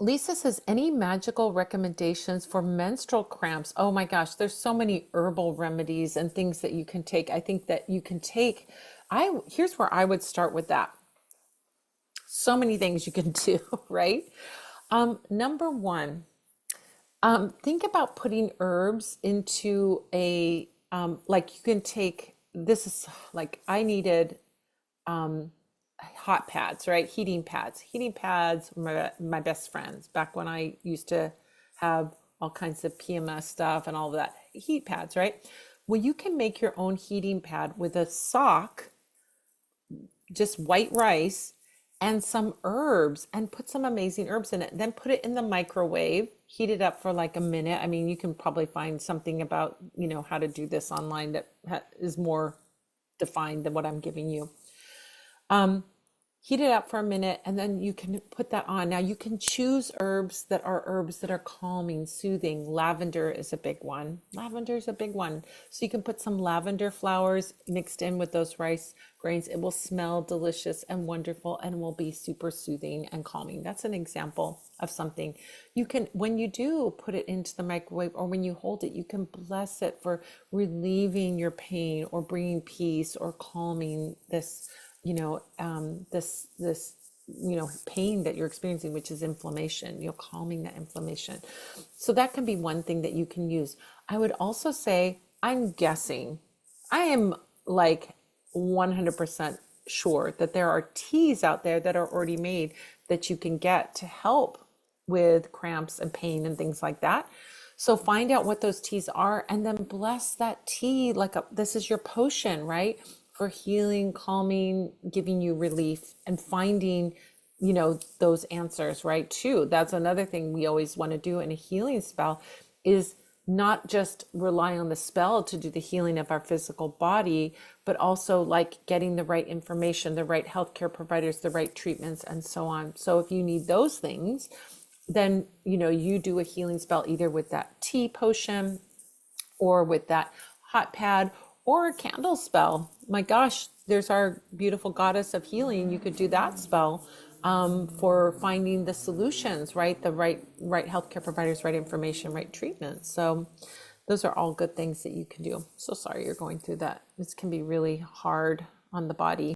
Lisa says, any magical recommendations for menstrual cramps? Oh my gosh, there's so many herbal remedies and things that you can take. I think that you can take, here's where I would start with that. So many things you can do, right? Number one, think about putting herbs into like you can take, this is like I needed hot pads, right? Heating pads. Heating pads were my best friends back when I used to have all kinds of PMS stuff and all that. Heat pads, right? Well, you can make your own heating pad with a sock, just white rice, and some herbs, and put some amazing herbs in it. Then put it in the microwave, heat it up for like a minute. I mean, you can probably find something about, how to do this online that is more defined than what I'm giving you. Um, Heat it up for a minute, and then you can put that on. Now you can choose herbs that are calming, soothing. Lavender is a big one. Lavender is a big one. So you can put some lavender flowers mixed in with those rice grains. It will smell delicious and wonderful and will be super soothing and calming. That's an example of something you can, when you do put it into the microwave or when you hold it, you can bless it for relieving your pain or bringing peace or calming this this pain that you're experiencing, which is inflammation, calming that inflammation. So that can be one thing that you can use. I would also say, I'm guessing, I am like 100% sure that there are teas out there that are already made that you can get to help with cramps and pain and things like that. So find out what those teas are and then bless that tea like this is your potion, right? For healing, calming, giving you relief and finding, those answers, right? Too. That's another thing we always want to do in a healing spell is not just rely on the spell to do the healing of our physical body, but also like getting the right information, the right healthcare providers, the right treatments, and so on. So if you need those things, then you do a healing spell either with that tea potion or with that hot pad or a candle spell. My gosh, there's our beautiful goddess of healing. You could do that spell for finding the solutions, right? The right healthcare providers, right information, right treatment. So those are all good things that you can do. So sorry you're going through that. This can be really hard on the body.